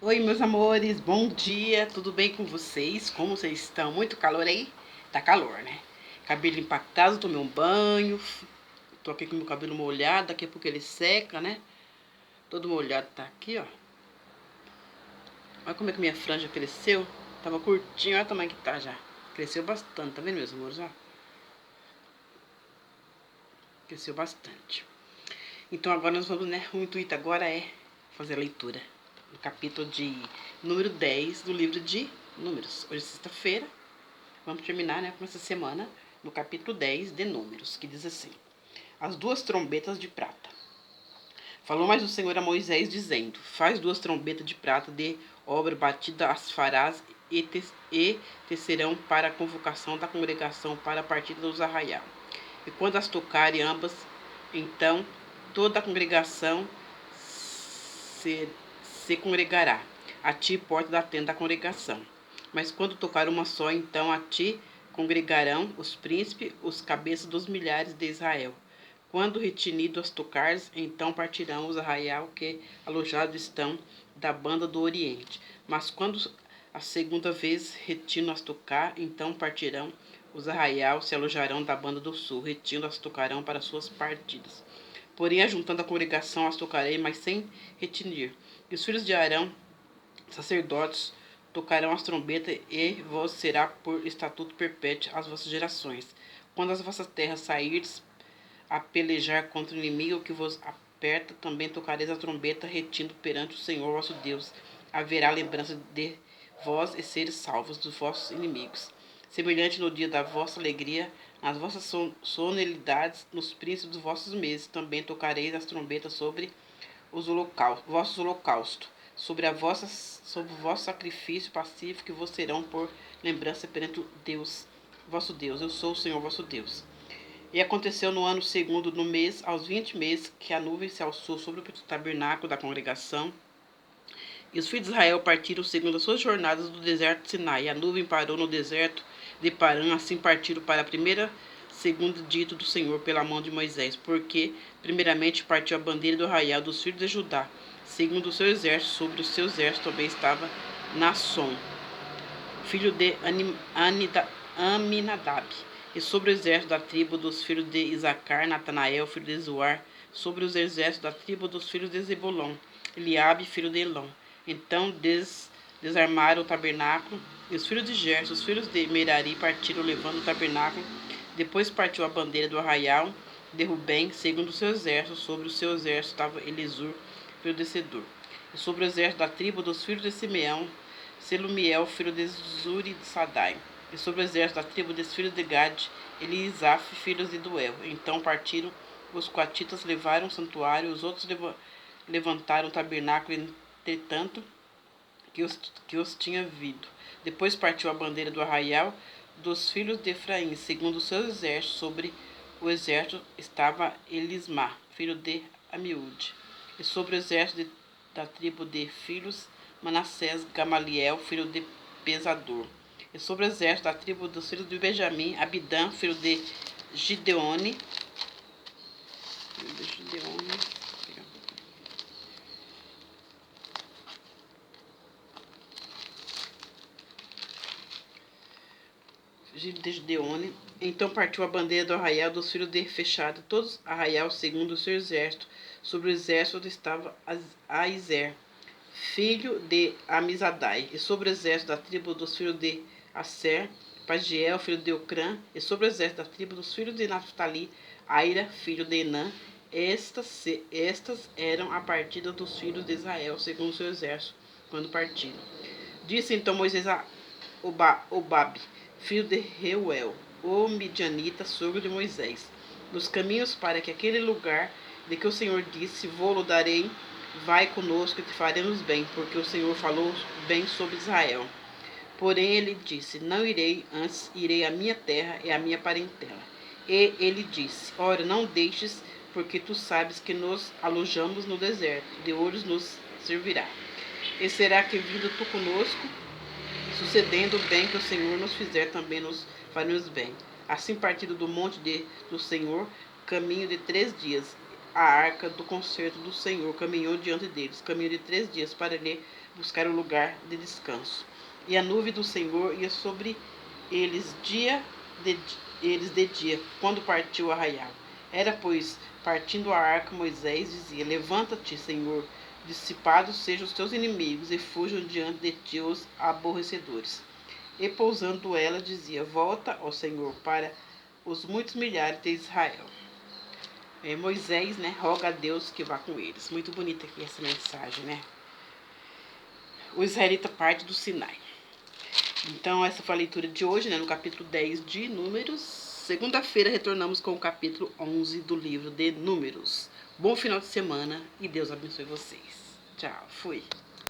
Oi, meus amores, bom dia, tudo bem com vocês? Como vocês estão? Muito calor aí? Tá calor, né? Cabelo impactado, tomei um banho, tô aqui com meu cabelo molhado, daqui a pouco ele seca, né? Todo molhado tá aqui, ó. Olha como é que minha franja cresceu. Tava curtinho, olha o tamanho que tá já. Cresceu bastante, tá vendo, meus amores? Ó. Cresceu bastante. Então agora nós vamos, né? O intuito agora é fazer a leitura do capítulo de número 10 do livro de Números. Hoje é sexta-feira. Vamos terminar, né, com essa semana no capítulo 10 de Números, que diz assim: As duas trombetas de prata. Falou mais o Senhor a Moisés, dizendo: Faz duas trombetas de prata de obra batida, as farás e tecerão para a convocação da congregação para a partida dos arraial. E quando as tocarem ambas, então toda a congregação se congregará a ti, porta da tenda da congregação. Mas quando tocar uma só, então a ti congregarão os príncipes, os cabeças dos milhares de Israel. Quando retinido as tocares, então partirão os arraial que alojados estão da banda do Oriente. Mas quando a segunda vez retino as tocar, então partirão os arraial, se alojarão da banda do sul, retino as tocarão para suas partidas. Porém, ajuntando a congregação, as tocarei, mas sem retinir. E os filhos de Arão, sacerdotes, tocarão as trombetas, e vos será por estatuto perpétuo às vossas gerações. Quando as vossas terras sairdes a pelejar contra o inimigo que vos aperta, também tocareis a trombeta, retindo perante o Senhor vosso Deus. Haverá lembrança de vós e seres salvos dos vossos inimigos. Semelhante no dia da vossa alegria, nas vossas solenidades, nos príncipes dos vossos meses, também tocareis as trombetas sobre os vossos holocaustos, sobre o vosso sacrifício pacífico, que vos serão por lembrança perante Deus, vosso Deus. Eu sou o Senhor vosso Deus. E aconteceu no ano segundo, no mês, aos 20 meses, que a nuvem se alçou sobre o tabernáculo da congregação. E os filhos de Israel partiram segundo as suas jornadas do deserto de Sinai. E a nuvem parou no deserto de Parã, assim partiram para a primeira, segundo dito do Senhor pela mão de Moisés. Porque, primeiramente, partiu a bandeira do arraial dos filhos de Judá, segundo o seu exército. Sobre o seu exército também estava Nasson, filho de Aminadab. E sobre o exército da tribo dos filhos de Isacar, Natanael, filho de Zoar. Sobre os exércitos da tribo dos filhos de Zebulon, Eliabe, filho de Elon. Então desarmaram o tabernáculo, e os filhos de Gerson, os filhos de Merari, partiram levando o tabernáculo. Depois partiu a bandeira do arraial de Rubem, segundo o seu exército. Sobre o seu exército estava Elisur, filho de Sedor. E sobre o exército da tribo dos filhos de Simeão, Selumiel, filho de Zuri de Sadai. E sobre o exército da tribo dos filhos de Gad, Elisaf, filhos de Duel. Então partiram os coatitas, levaram o santuário, os outros levantaram o tabernáculo, entretanto, que os tinha vindo. Depois partiu a bandeira do arraial dos filhos de Efraim, segundo o seu exército. Sobre o exército estava Elismá, filho de Amiúde. E sobre o exército da tribo de filhos Manassés, Gamaliel, filho de Pesador. E sobre o exército da tribo dos filhos de Benjamim, Abidã, filho de Gideone. Gideone. Então partiu a bandeira do arraial dos filhos de Fechado, todos arraial segundo o seu exército. Sobre o exército estava Aizer, filho de Amizadai. E sobre o exército da tribo dos filhos de Aser, Pagiel, filho de Ocrã. E sobre o exército da tribo dos filhos de Naphtali, Aira, filho de Enã. Estas eram a partida dos filhos de Israel, segundo o seu exército, quando partiram. Disse então Moisés a Obabe, filho de Reuel, o midianita, sogro de Moisés, nos caminhos para que aquele lugar de que o Senhor disse: Vou-lo darei, vai conosco e te faremos bem, porque o Senhor falou bem sobre Israel. Porém ele disse: Não irei, antes irei à minha terra e à minha parentela. E ele disse: Ora, não deixes, porque tu sabes que nos alojamos no deserto, de olhos nos servirá. E será que vindo tu conosco, sucedendo o bem que o Senhor nos fizer, também nos faremos bem. Assim, partindo do monte do Senhor, caminho de 3 dias, a arca do concerto do Senhor caminhou diante deles, caminho de 3 dias, para lhe buscar o lugar de descanso. E a nuvem do Senhor ia sobre eles de dia, quando partiu o arraial. Era, pois, partindo a arca, Moisés dizia: Levanta-te, Senhor, dissipados sejam os teus inimigos, e fujam diante de ti os aborrecedores. E pousando ela, dizia: Volta, ó Senhor, para os muitos milhares de Israel. Moisés, né, roga a Deus que vá com eles. Muito bonita aqui essa mensagem, né? O israelita parte do Sinai. Então, essa foi a leitura de hoje, né, no capítulo 10 de Números. Segunda-feira retornamos com o capítulo 11 do livro de Números. Bom final de semana e Deus abençoe vocês. Tchau, fui.